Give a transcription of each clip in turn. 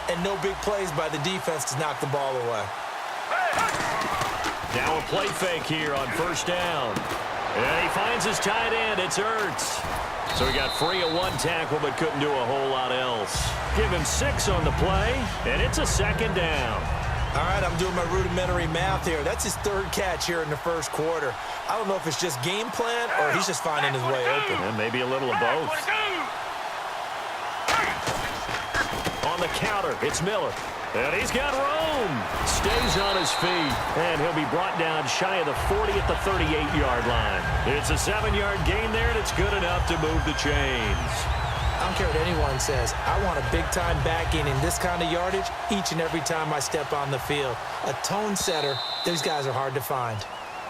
and no big plays by the defense to knock the ball away. Now a play fake here on first down. And he finds his tight end. It's Ertz. So he got free of one tackle but couldn't do a whole lot else. Give him 6 on the play, and it's a second down. All right, I'm doing my rudimentary math here. That's his 3rd catch here in the first quarter. I don't know if it's just game plan or he's just finding his way open. And maybe a little of both. On the counter, it's Miller. And he's got room. Stays on his feet. And he'll be brought down shy of the 40 at the 38-yard line. It's a 7-yard gain there, and it's good enough to move the chains. I don't care what anyone says. I want a big-time back gain in this kind of yardage each and every time I step on the field. A tone setter, those guys are hard to find.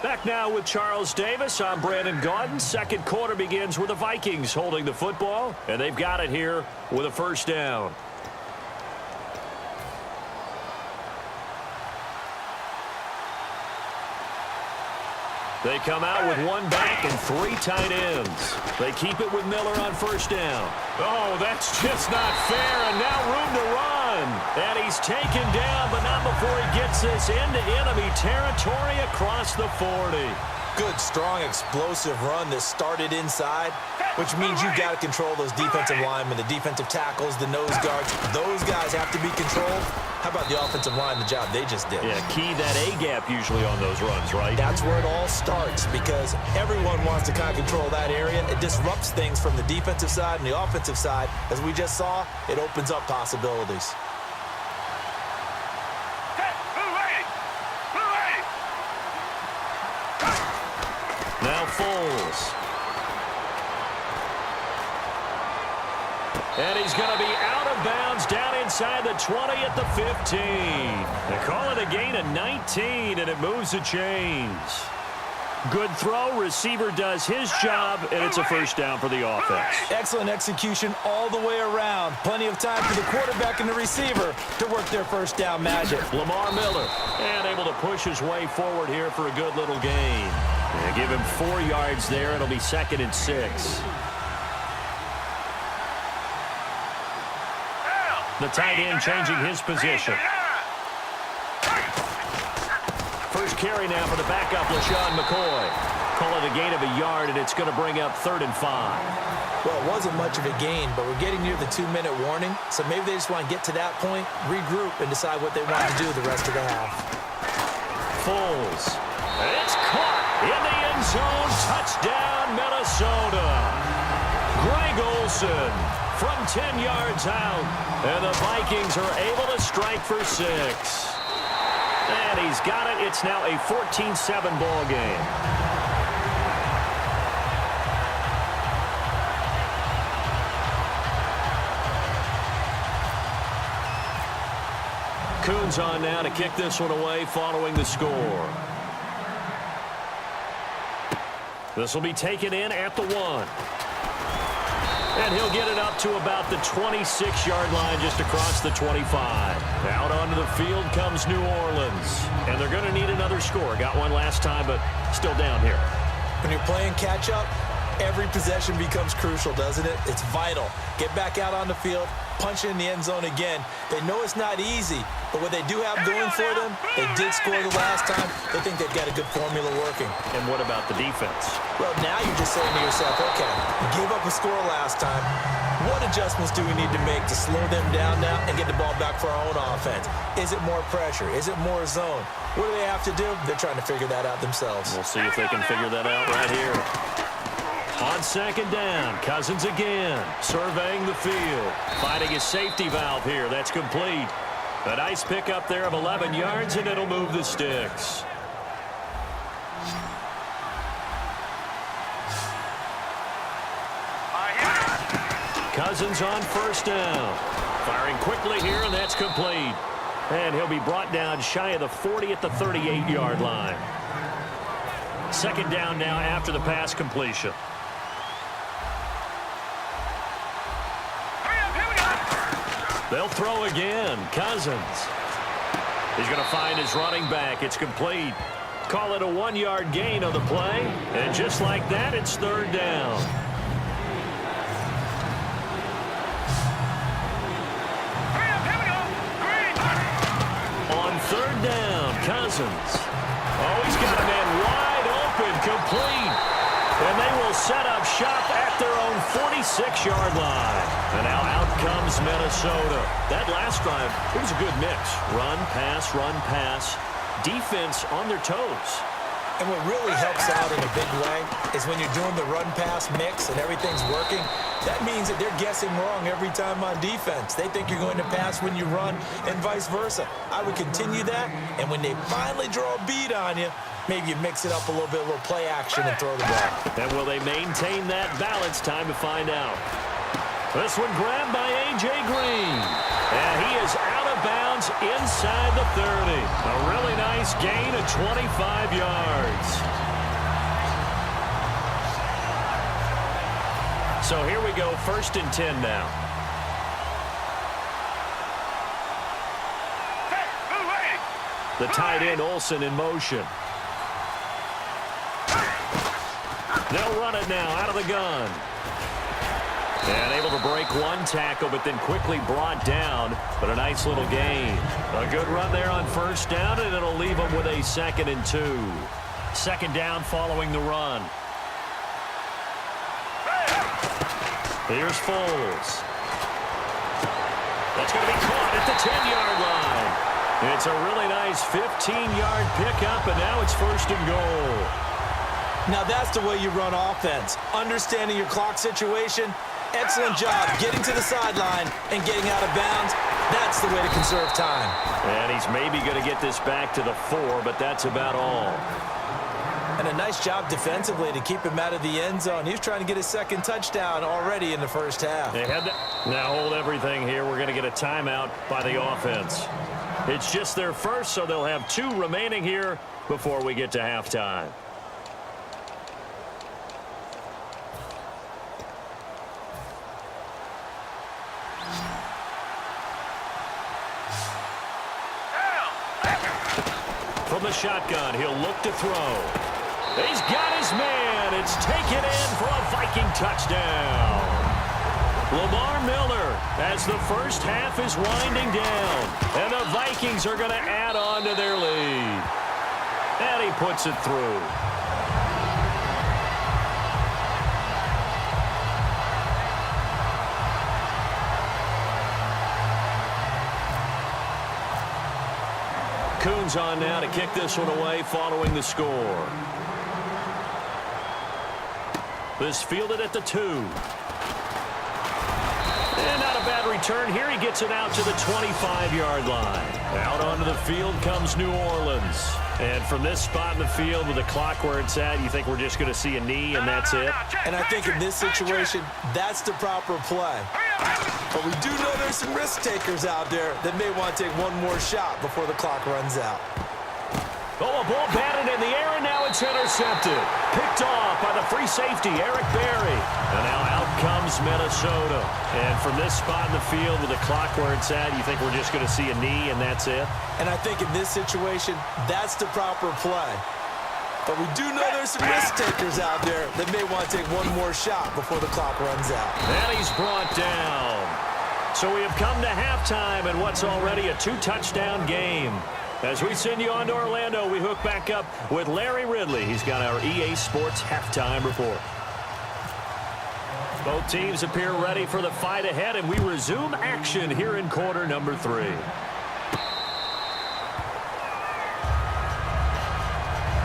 Back now with Charles Davis. I'm Brandon Gaudin. Second quarter begins with the Vikings holding the football, and they've got it here with a first down. They come out with 1 back and 3 tight ends. They keep it with Miller on first down. Oh, that's just not fair, and now room to run. And he's taken down, but not before he gets this into enemy territory across the 40. Good, strong, explosive run that started inside, which means you've got to control those defensive linemen, the defensive tackles, the nose guards. Those guys have to be controlled. How about the offensive line, the job they just did? Yeah, key that A-gap usually on those runs, right? That's where it all starts because everyone wants to kind of control that area. It disrupts things from the defensive side and the offensive side. As we just saw, it opens up possibilities. Now Foles. And he's going to be out of bounds down inside the 20 at the 15. They call it a gain of 19, and it moves the chains. Good throw. Receiver does his job, and it's a first down for the offense. Excellent execution all the way around. Plenty of time for the quarterback and the receiver to work their first down magic. Lamar Miller, and able to push his way forward here for a good little gain. And give him 4 yards there. It'll be 2nd and 6. The tight end changing his position. First carry now for the backup, LaShawn McCoy. Call it a gain of a yard, and it's going to bring up 3rd and 5. Well, it wasn't much of a gain, but we're getting near the 2-minute warning, so maybe they just want to get to that point, regroup, and decide what they want to do the rest of the half. Foles. It's caught in the end zone. Touchdown, Minnesota. Greg Olsen from 10 yards out. And the Vikings are able to strike for 6. And he's got it. It's now a 14-7 ball game. Coons on now to kick this one away following the score. This will be taken in at the 1. And he'll get it up to about the 26-yard line just across the 25. Out onto the field comes New Orleans. And they're going to need another score. Got one last time, but still down here. When you're playing catch-up, every possession becomes crucial, doesn't it? It's vital. Get back out on the field, punch it in the end zone again. They know it's not easy, but what they do have going for them, they did score the last time. They think they've got a good formula working. And what about the defense? Well, now you're just saying to yourself, okay, we gave up a score last time. What adjustments do we need to make to slow them down now and get the ball back for our own offense? Is it more pressure? Is it more zone? What do they have to do? They're trying to figure that out themselves. We'll see if they can figure that out right here. On second down, Cousins again, surveying the field, finding his safety valve here. That's complete. A nice pickup there of 11 yards, and it'll move the sticks. Cousins on first down. Firing quickly here, and that's complete. And he'll be brought down shy of the 40 at the 38-yard line. Second down now after the pass completion. They'll throw again. Cousins. He's going to find his running back. It's complete. Call it a 1-yard gain on the play. And just like that, it's third down. Cousins. Oh, he's got a man wide open, complete. And they will set up shop at their own 46-yard line. And now out comes Minnesota. That last drive, it was a good mix. Run, pass, defense on their toes. And what really helps out in a big way is when you're doing the run-pass mix and everything's working, that means that they're guessing wrong every time on defense. They think you're going to pass when you run and vice versa. I would continue that, and when they finally draw a beat on you, maybe you mix it up a little bit, a little play action and throw the ball. And will they maintain that balance? Time to find out. This one grabbed by A.J. Green. And he is out of bounds inside the 30. A really nice gain of 25 yards. So here we go, 1st and 10 now. The tight end Olsen in motion. They'll run it now out of the gun. And able to break one tackle, but then quickly brought down. But a nice little gain. A good run there on 1st down, and it'll leave them with a 2nd and 2. 2nd down following the run. Here's Foles. That's going to be caught at the 10-yard line. It's a really nice 15-yard pickup, and now it's 1st and goal. Now that's the way you run offense. Understanding your clock situation. Excellent job getting to the sideline and getting out of bounds. That's the way to conserve time. And he's maybe going to get this back to the 4, but that's about all. And a nice job defensively to keep him out of the end zone. He was trying to get his 2nd touchdown already in the 1st half. They had that. Now hold everything here. We're going to get a timeout by the offense. It's just their 1st, so they'll have 2 remaining here before we get to halftime. From the shotgun, he'll look to throw. He's got his man. It's taken in for a Viking touchdown. Lamar Miller, as the 1st half is winding down. And the Vikings are going to add on to their lead. And he puts it through. Coons on now to kick this one away following the score. This fielded at the 2. And not a bad return here. He gets it out to the 25-yard line. Out onto the field comes New Orleans. And from this spot in the field with the clock where it's at, you think we're just going to see a knee and that's it? And I think in this situation, that's the proper play. But we do know there's some risk takers out there that may want to take one more shot before the clock runs out. Oh, a ball batted in the air, and now it's intercepted. Picked off by the free safety, Eric Berry. And now out comes Minnesota. And from this spot in the field with the clock where it's at, you think we're just going to see a knee and that's it? And I think in this situation, that's the proper play. But we do know there's some risk takers out there that may want to take one more shot before the clock runs out. And he's brought down. So we have come to halftime in what's already a 2-touchdown game. As we send you on to Orlando, we hook back up with Larry Ridley. He's got our EA Sports halftime report. Both teams appear ready for the fight ahead, and we resume action here in quarter number 3.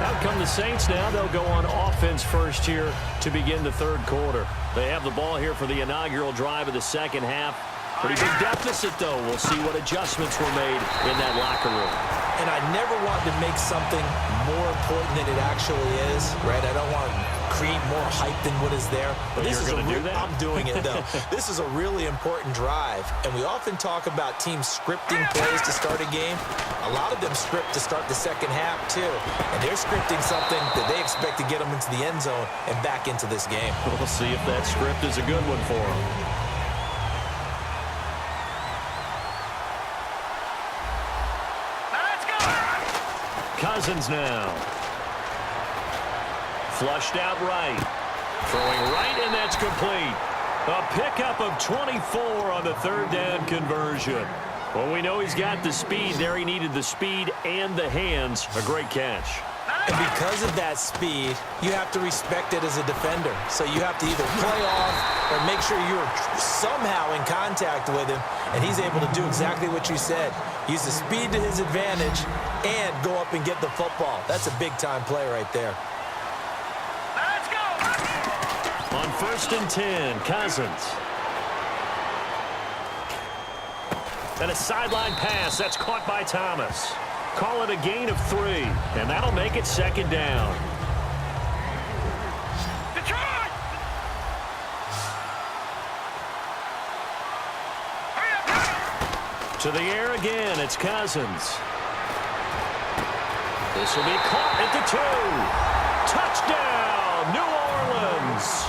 Out come the Saints now. They'll go on offense first here to begin the 3rd quarter. They have the ball here for the inaugural drive of the 2nd half. Pretty big deficit, though. We'll see what adjustments were made in that locker room. And I never want to make something more important than it actually is, right? I don't want to create more hype than what is there. But this is going to do that? I'm doing it, though. This is a really important drive. And we often talk about teams scripting plays to start a game. A lot of them script to start the 2nd half, too. And they're scripting something that they expect to get them into the end zone and back into this game. We'll see if that script is a good one for them. Cousins now. Flushed out right. Throwing right, and that's complete. A pickup of 24 on the 3rd down conversion. Well, we know he's got the speed there. He needed the speed and the hands. A great catch. And because of that speed, you have to respect it as a defender. So you have to either play off or make sure you're somehow in contact with him, and he's able to do exactly what you said. Use the speed to his advantage and go up and get the football. That's a big-time play right there. Let's go! On 1st and 10, Cousins. And a sideline pass. That's caught by Thomas. Call it a gain of 3, and that'll make it 2nd down. Detroit! Hurry up, hurry up! To the air again, it's Cousins. This will be caught at the 2. Touchdown, New Orleans.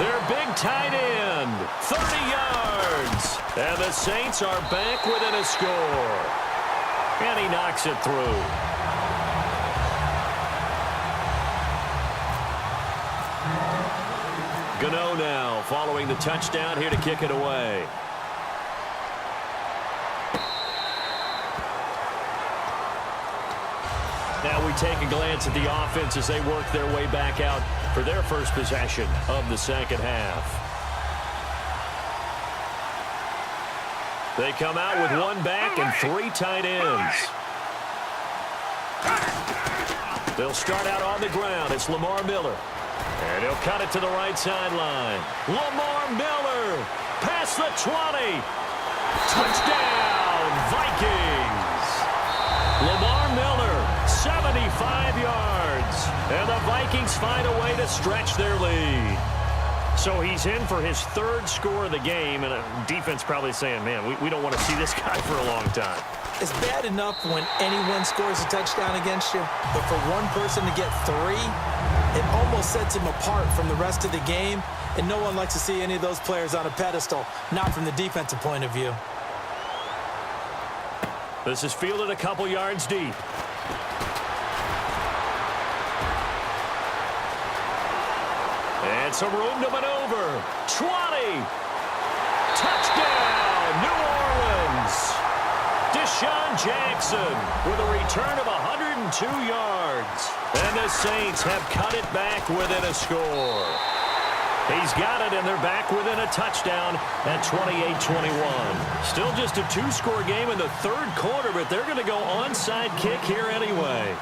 Their big tight end, 30 yards. And the Saints are back within a score. And he knocks it through. Gano now following the touchdown here to kick it away. Now we take a glance at the offense as they work their way back out for their first possession of the second half. They come out with 1 back and 3 tight ends. They'll start out on the ground. It's Lamar Miller. And he'll cut it to the right sideline. Lamar Miller past the 20. Touchdown, Vikings. Lamar Miller, 75 yards. And the Vikings find a way to stretch their lead. So he's in for his 3rd score of the game, and defense probably saying, man, we don't want to see this guy for a long time. It's bad enough when anyone scores a touchdown against you, but for one person to get 3, it almost sets him apart from the rest of the game, and no one likes to see any of those players on a pedestal, not from the defensive point of view. This is fielded a couple yards deep. And some room to maneuver. 20. Touchdown, New Orleans. Deshaun Jackson with a return of 102 yards. And the Saints have cut it back within a score. He's got it, and they're back within a touchdown at 28-21. Still just a 2-score game in the 3rd quarter, but they're going to go onside kick here anyway.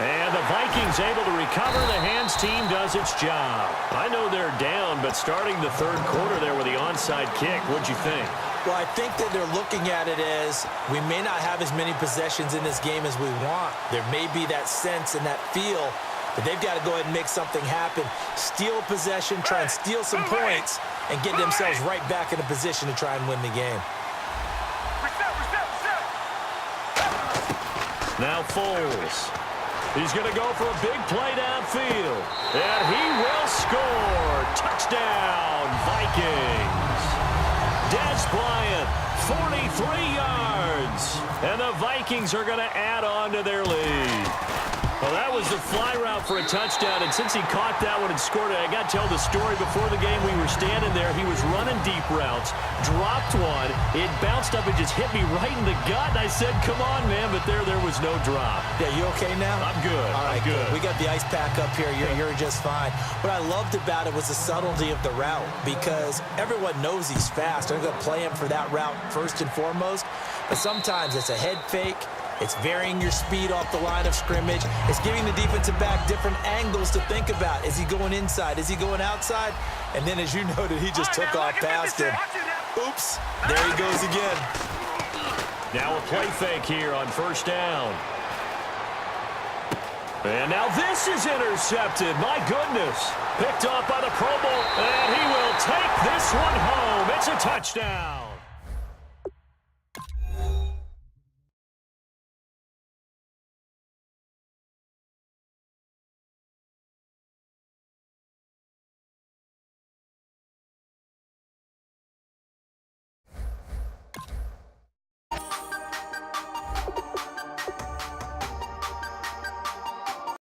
And the Vikings able to recover. The hands team does its job. I know they're down, but starting the 3rd quarter there with the onside kick, what'd you think? Well, I think that they're looking at it as we may not have as many possessions in this game as we want. There may be that sense and that feel, but they've got to go ahead and make something happen. Steal possession, try and steal some points, and get themselves right back in a position to try and win the game. Now Foles. He's going to go for a big play downfield. And he will score. Touchdown, Vikings. Dez Bryant, 43 yards. And the Vikings are going to add on to their lead. Well, that was the fly route for a touchdown, and since he caught that one and scored it, I got to tell the story. Before the game, we were standing there. He was running deep routes, dropped one. It bounced up and just hit me right in the gut, and I said, come on, man, but there was no drop. Yeah, you okay now? I'm good. All right, I'm good. We got the ice pack up here. You're just fine. What I loved about it was the subtlety of the route, because everyone knows he's fast. They're going to play him for that route first and foremost, but sometimes it's a head fake. It's varying your speed off the line of scrimmage. It's giving the defensive back different angles to think about. Is he going inside? Is he going outside? And then, as you noted, he just took off past him. Oops, there he goes again. Now a play fake here on first down. And now this is intercepted. My goodness. Picked off by the Pro Bowl. And he will take this one home. It's a touchdown.